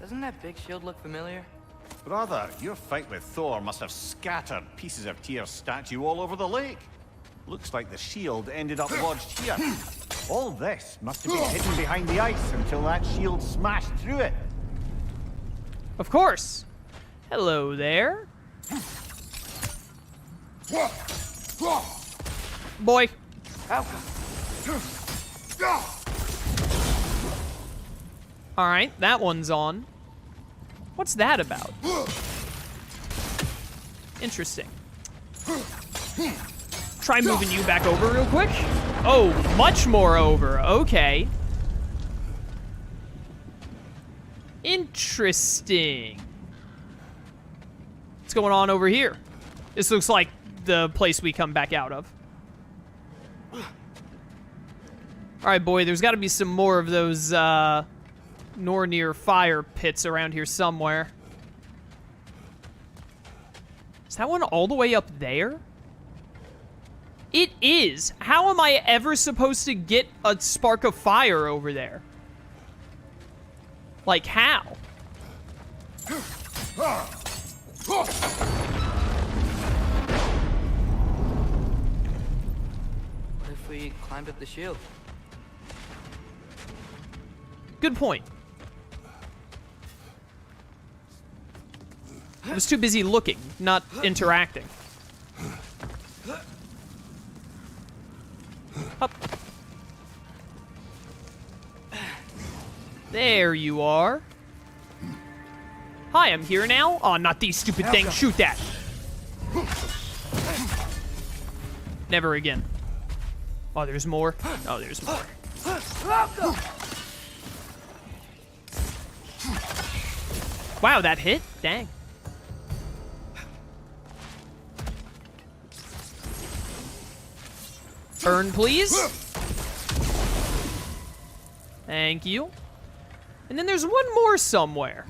Doesn't that big shield look familiar? Brother, your fight with Thor must have scattered pieces of Tyr's statue all over the lake. Looks like the shield ended up lodged here. All this must have been hidden behind the ice until that shield smashed through it. Of course. Hello there. Boy. Alright, that one's on. What's that about? Interesting. Try moving you back over real quick. Oh, much more over. Okay. Interesting. What's going on over here? This looks like the place we come back out of. Alright, boy, there's got to be some more of those, Nornir fire pits around here somewhere. Is that one all the way up there? It is. How am I ever supposed to get a spark of fire over there? Like, how? What if we climbed up the shield? Good point. I was too busy looking, not interacting. Up. There you are. Hi, I'm here now. Oh, not these stupid things. Shoot that. Never again. Oh, there's more. Oh, there's more. Wow, that hit? Dang. Burn, please. Thank you. And then there's one more somewhere.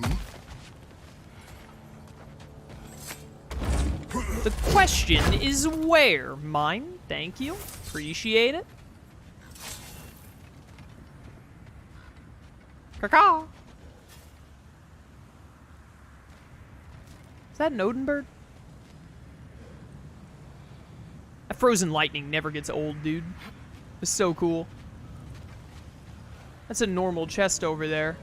The question is where? Mine? Thank you. Appreciate it. Caw-caw. Is that an Odinbird? That frozen lightning never gets old, dude. It's so cool. That's a normal chest over there.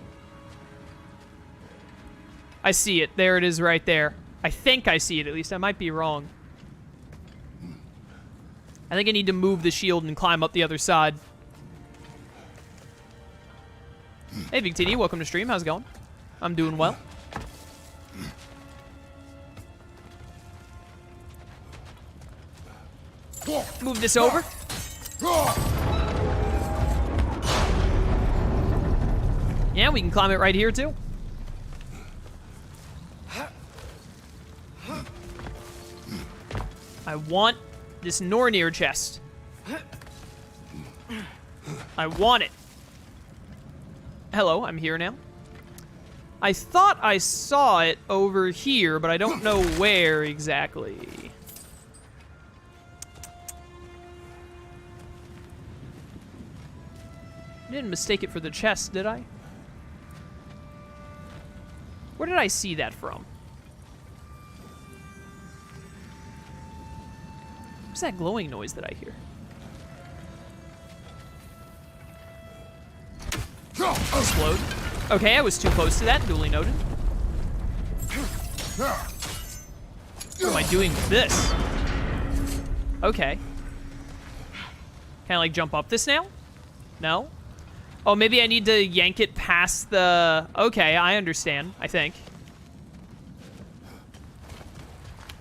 I see it. There it is right there. I think I see it, at least. I might be wrong. I think I need to move the shield and climb up the other side. Hey, Big TD, welcome to stream. How's it going? I'm doing well. Move this over. Yeah, we can climb it right here, too. I want this Nornir chest. I want it. Hello, I'm here now. I thought I saw it over here, but I don't know where exactly. I didn't mistake it for the chest, did I? Where did I see that from? What's that glowing noise that I hear? Explode. Okay, I was too close to that. Duly noted. What am I doing with this? Okay. Can I, like, jump up this now? No? Oh, maybe I need to yank it past the... Okay, I understand, I think.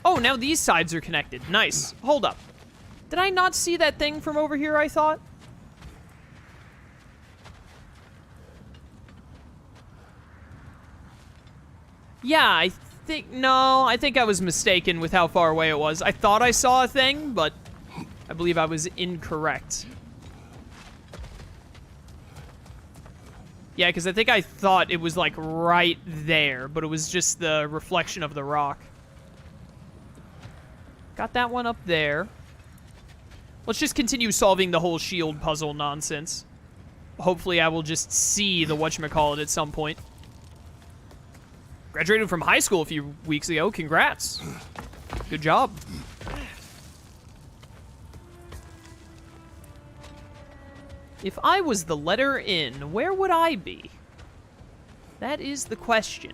Oh, now these sides are connected. Nice. Hold up. Did I not see that thing from over here, I thought? Yeah, I think... No, I think I was mistaken with how far away it was. I thought I saw a thing, but I believe I was incorrect. Yeah, because I think I thought it was, like, right there, but it was just the reflection of the rock. Got that one up there. Let's just continue solving the whole shield puzzle nonsense. Hopefully I will just see the whatchamacallit at some point. Graduated from high school a few weeks ago. Congrats. Good job. If I was the letter N, where would I be? That is the question.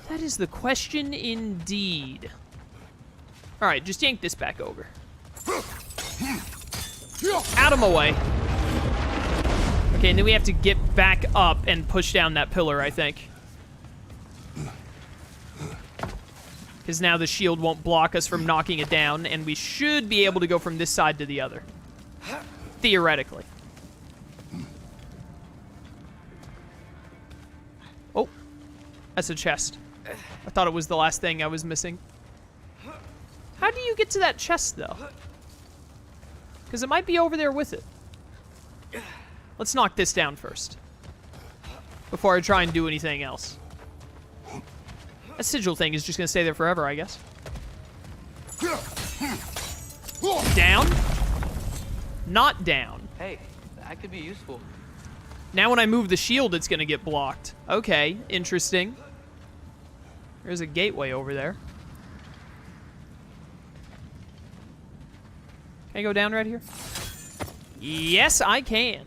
That is the question indeed. Alright, just yank this back over. Out of my way. Okay, and then we have to get back up and push down that pillar, I think. Because now the shield won't block us from knocking it down, and we should be able to go from this side to the other. Theoretically. Oh. That's a chest. I thought it was the last thing I was missing. How do you get to that chest, though? Because it might be over there with it. Let's knock this down first. Before I try and do anything else. That sigil thing is just going to stay there forever, I guess. Down. Not down. Hey, that could be useful. Now when I move the shield, it's going to get blocked. Okay, interesting. There's a gateway over there. Can I go down right here? Yes, I can.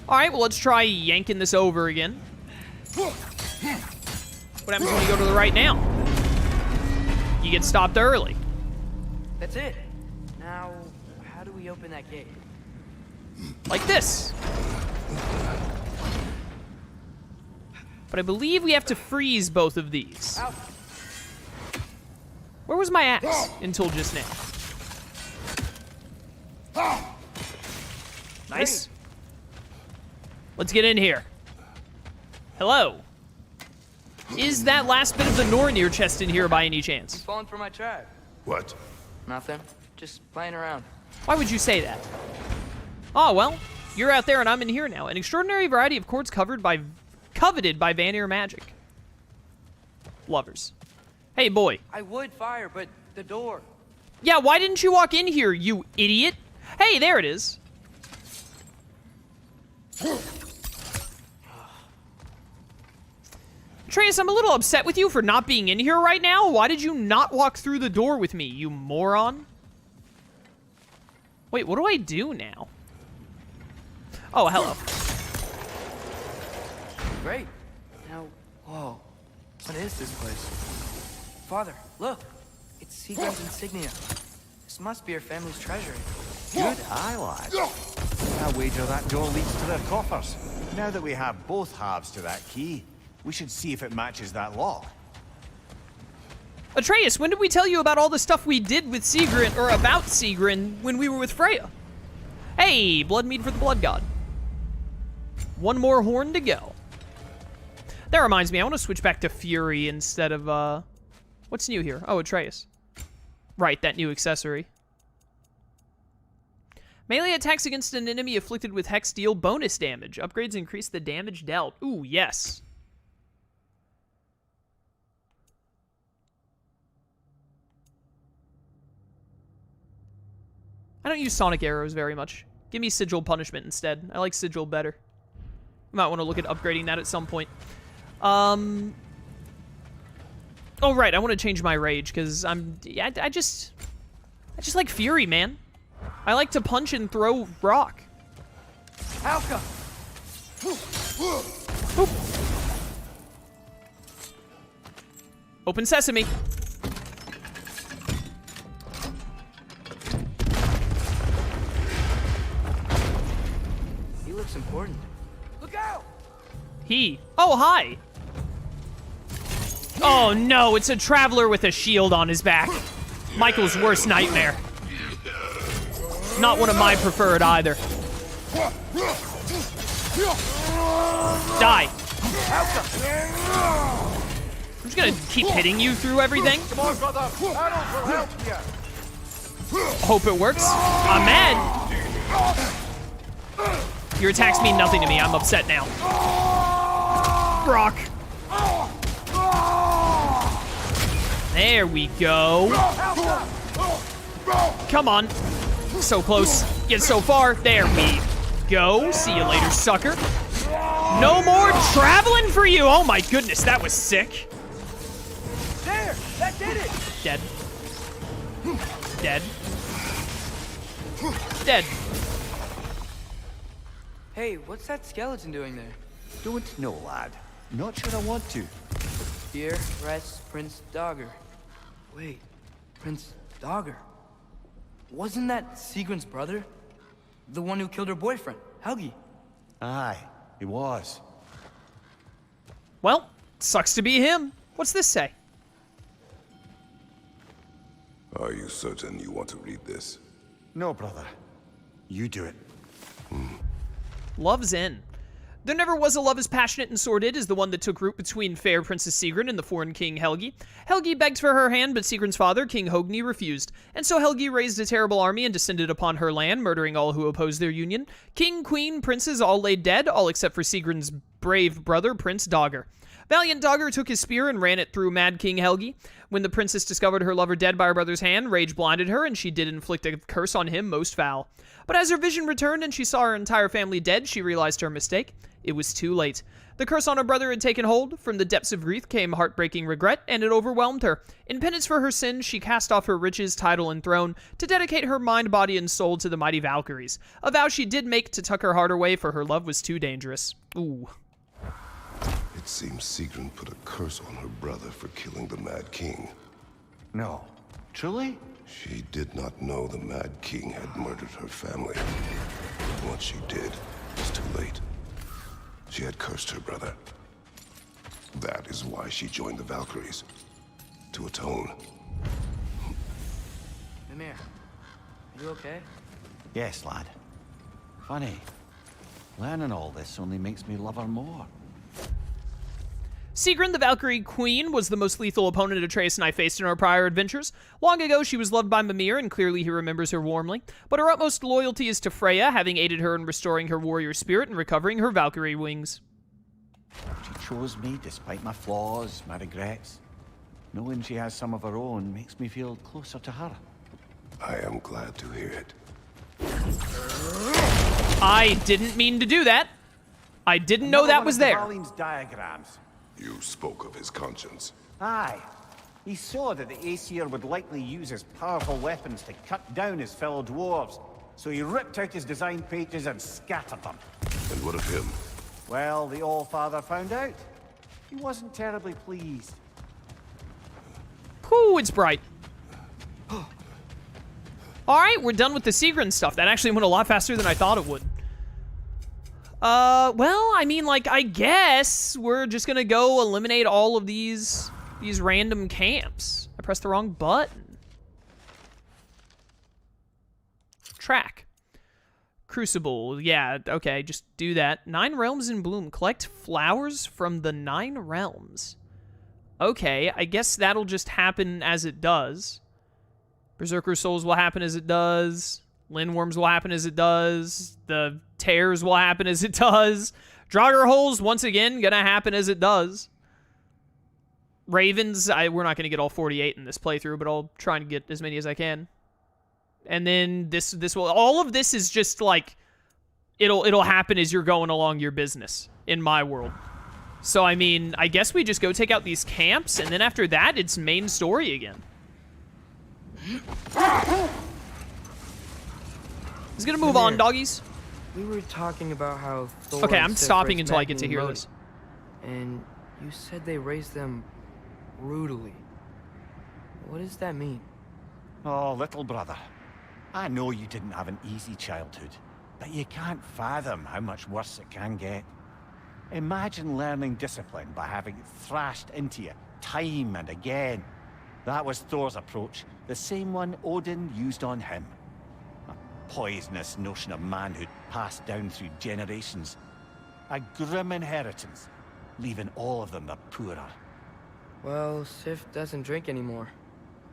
Alright, well, let's try yanking this over again. What happens when you go to the right now? You get stopped early. That's it. Now, how do we open that gate? Like this. But I believe we have to freeze both of these. Ow. Where was my axe until just now? Nice. Let's get in here. Hello. Is that last bit of the Nornir chest in here by any chance? Falling for my trap. What? Nothing. Just playing around. Why would you say that? Oh, well, you're out there and I'm in here now. An extraordinary variety of quartz coveted by Vanir magic. Lovers. Hey, boy. I would fire, but the door. Yeah, why didn't you walk in here, you idiot? Hey, there it is. Atreus, I'm a little upset with you for not being in here right now. Why did you not walk through the door with me, you moron? Wait, what do I do now? Oh, hello. Great. Now, whoa. What is this place? Father, look. It's Sigrun's insignia. This must be her family's treasury. Good eye, lad. I wager that door leads to their coffers. Now that we have both halves to that key, we should see if it matches that lock. Atreus, when did we tell you about all the stuff we did with Sigrun, or about Sigrun, when we were with Freya? Hey, blood mead for the blood god. One more horn to go. That reminds me, I want to switch back to Fury instead of, what's new here? Oh, Atreus. Right, that new accessory. Melee attacks against an enemy afflicted with hex deal bonus damage. Upgrades increase the damage dealt. Ooh, yes. I don't use sonic arrows very much. Give me sigil punishment instead. I like sigil better. Might want to look at upgrading that at some point. Oh, right, I want to change my rage, because I just like Fury, man. I like to punch and throw rock. Alka! Oop. Open sesame. He looks important. Look out! Oh, hi. Oh, no, it's a traveler with a shield on his back. Michael's worst nightmare. Not one of my preferred either. Die. I'm just gonna keep hitting you through everything. Come on, brother. Arnold will help you. Hope it works. I'm mad. Your attacks mean nothing to me. I'm upset now. Brock. There we go. Come on. So close, yet so far. There we go. See you later, sucker. No more traveling for you. Oh my goodness, that was sick. There! That did it! Dead. Dead. Dead. Hey, what's that skeleton doing there? Don't know, lad. Not sure I want to. Here rests Prince Dagr. Wait, Prince Dagr? Wasn't that Sigrun's brother? The one who killed her boyfriend, Helgi? Aye, he was. Well, sucks to be him. What's this say? Are you certain you want to read this? No, brother. You do it. Love's in. There never was a love as passionate and sordid as the one that took root between fair Princess Sigrun and the foreign king Helgi. Helgi begged for her hand, but Sigrun's father, King Hogni, refused. And so Helgi raised a terrible army and descended upon her land, murdering all who opposed their union. King, queen, princes all lay dead, all except for Sigrun's brave brother, Prince Dagr. Valiant Dagr took his spear and ran it through Mad King Helgi. When the princess discovered her lover dead by her brother's hand, rage blinded her, and she did inflict a curse on him most foul. But as her vision returned and she saw her entire family dead, she realized her mistake. It was too late. The curse on her brother had taken hold. From the depths of grief came heartbreaking regret, and it overwhelmed her. In penance for her sin, she cast off her riches, title, and throne to dedicate her mind, body, and soul to the mighty Valkyries. A vow she did make to tuck her heart away, for her love was too dangerous. Ooh. It seems Sigrun put a curse on her brother for killing the Mad King. No. Truly? She did not know the Mad King had murdered her family. But once she did, it was too late. She had cursed her brother. That is why she joined the Valkyries. To atone. Mimir, are you okay? Yes, lad. Funny. Learning all this only makes me love her more. Sigrun, the Valkyrie Queen, was the most lethal opponent Atreus and I faced in our prior adventures. Long ago, she was loved by Mimir, and clearly he remembers her warmly. But her utmost loyalty is to Freya, having aided her in restoring her warrior spirit and recovering her Valkyrie wings. She chose me despite my flaws, my regrets. Knowing she has some of her own makes me feel closer to her. I am glad to hear it. I didn't mean to do that. I didn't know that was there. Halin's diagrams. You spoke of his conscience. Aye. He saw that the Æsir would likely use his powerful weapons to cut down his fellow dwarves, so he ripped out his design pages and scattered them. And what of him? Well, the All-Father found out. He wasn't terribly pleased. Ooh, it's bright. Alright, we're done with the Sigrun stuff. That actually went a lot faster than I thought it would. Well, I mean, like, I guess we're just gonna go eliminate all of these random camps. I pressed the wrong button. Track. Crucible. Yeah, okay, just do that. 9 realms in bloom. Collect flowers from the 9 realms. Okay, I guess that'll just happen as it does. Berserker Souls will happen as it does. Lindworms will happen as it does. The Tears will happen as it does. Draugr Holes, once again, gonna happen as it does. Ravens, we're not gonna get all 48 in this playthrough, but I'll try and get as many as I can. And then this will, all of this is just like, it'll happen as you're going along your business in my world. So, I mean, I guess we just go take out these camps, and then after that, it's main story again. He's gonna move on, doggies. We were talking about how Thor Okay, and I'm Sif stopping raised until I Magni get to and hear Lodi, this. And you said they raised them brutally. What does that mean? Oh, little brother. I know you didn't have an easy childhood, but you can't fathom how much worse it can get. Imagine learning discipline by having it thrashed into you time and again. That was Thor's approach, the same one Odin used on him. A poisonous notion of manhood passed down through generations. A grim inheritance, leaving all of them the poorer. Well, Sif doesn't drink anymore.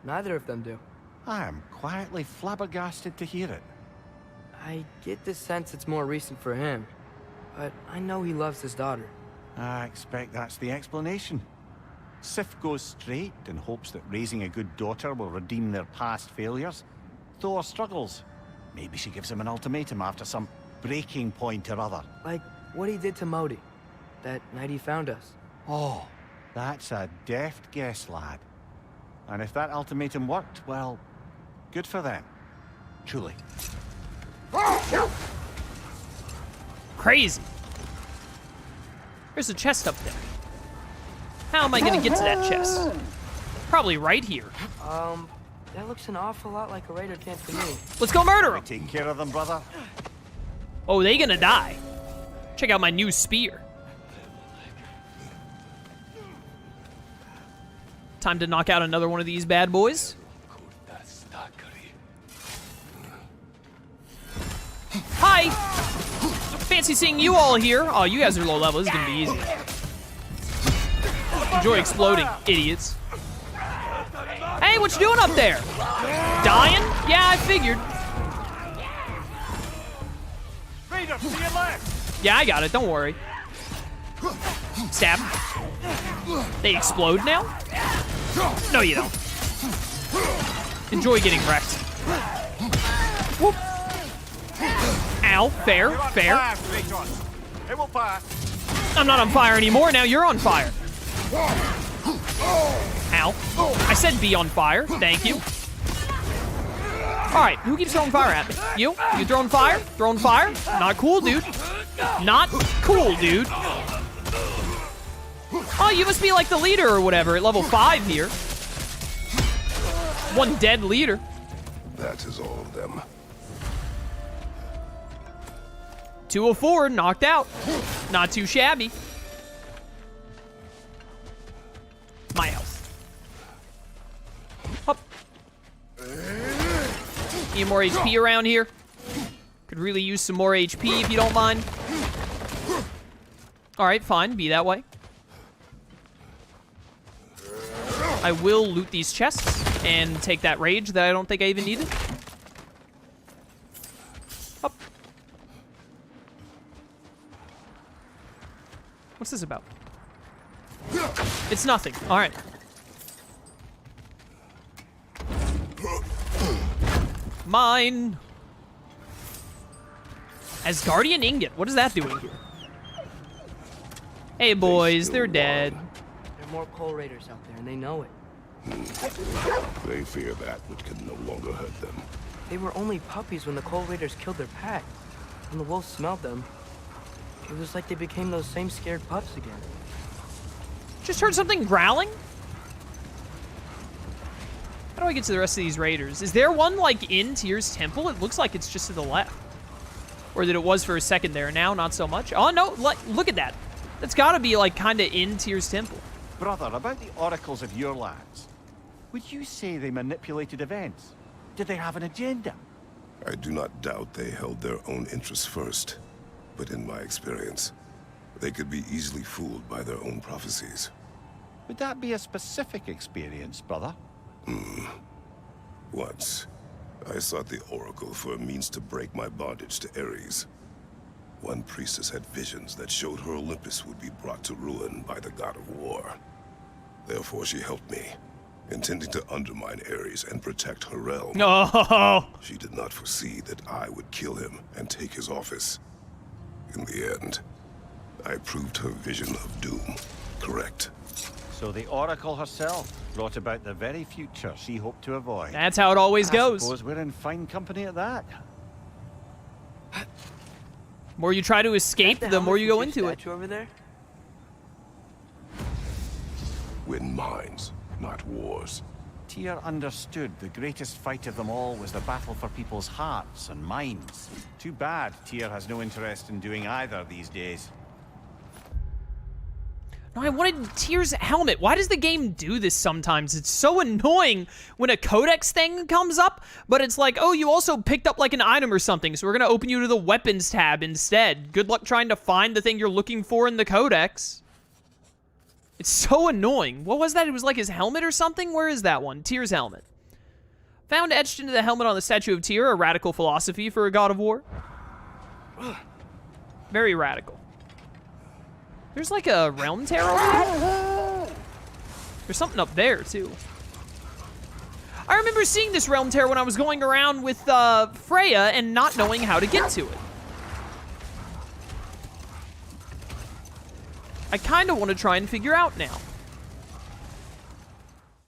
Neither of them do. I am quietly flabbergasted to hear it. I get the sense it's more recent for him, but I know he loves his daughter. I expect that's the explanation. Sif goes straight and hopes that raising a good daughter will redeem their past failures. Thor struggles. Maybe she gives him an ultimatum after some breaking point or other. Like what he did to Modi, that night he found us. Oh, that's a deft guess, lad. And if that ultimatum worked, well, good for them. Truly. Crazy. There's a chest up there. How am I gonna get to that chest? Probably right here. That looks an awful lot like a raider camp to me. Let's go murder him. Take care of them, brother. Oh, they gonna die. Check out my new spear. Time to knock out another one of these bad boys. Hi! Fancy seeing you all here. Oh, you guys are low level. This is gonna be easy. Enjoy exploding, idiots. Hey, what you doing up there? Dying? Yeah, I figured. Raider, to your left! Yeah, I got it. Don't worry. Stab. They explode now? No, you don't. Enjoy getting wrecked. Whoop. Ow. Fair. Fair. It will pass. I'm not on fire anymore. Now you're on fire. Ow. I said be on fire. Thank you. All right. Who keeps throwing fire at me? You? You throwing fire? Throwing fire? Not cool, dude. Not cool, dude. Oh, you must be like the leader or whatever at level 5 here. One dead leader. That is all of them. 204, knocked out. Not too shabby. My health. Up. Need more HP around here. Could really use some more HP if you don't mind. All right, fine, be that way. I will loot these chests and take that rage that I don't think I even needed. Up. What's this about? It's nothing. All right. Mine. Asgardian ingot. What is that doing here? Hey, boys. They're dead. There are more coal raiders out there, and they know it. They fear that which can no longer hurt them. They were only puppies when the coal raiders killed their pack. When the wolves smelled them, it was like they became those same scared pups again. Just heard something growling? How do I get to the rest of these raiders? Is there one, like, in Tyr's temple? It looks like it's just to the left. Or that it was for a second there. Now, not so much. Oh, no, look at that. That's gotta be, like, kinda in Tyr's temple. Brother, about the oracles of your lads. Would you say they manipulated events? Did they have an agenda? I do not doubt they held their own interests first. But in my experience, they could be easily fooled by their own prophecies. Would that be a specific experience, brother? Once, I sought the Oracle for a means to break my bondage to Ares. One priestess had visions that showed her Olympus would be brought to ruin by the god of war. Therefore, she helped me, intending to undermine Ares and protect her realm. Oh. She did not foresee that I would kill him and take his office. In the end, I proved her vision of doom correct. So the Oracle herself brought about the very future she hoped to avoid. That's how it always goes. I suppose we're in fine company at that. The more you try to escape, the more you go into it. Statue over there? Win minds, not wars. Tyr understood the greatest fight of them all was the battle for people's hearts and minds. Too bad Tyr has no interest in doing either these days. No, I wanted Tyr's helmet. Why does the game do this sometimes? It's so annoying when a codex thing comes up, but it's like, oh, you also picked up like an item or something, so we're gonna open you to the weapons tab instead. Good luck trying to find the thing you're looking for in the codex. It's so annoying. What was that? It was like his helmet or something? Where is that one? Tyr's helmet. Found etched into the helmet on the statue of Tyr, a radical philosophy for a god of war. Very radical. There's like a realm tear over there. There's something up there, too. All I remember seeing this realm tear when I was going around with Freya and not knowing how to get to it. I kind of want to try and figure out now.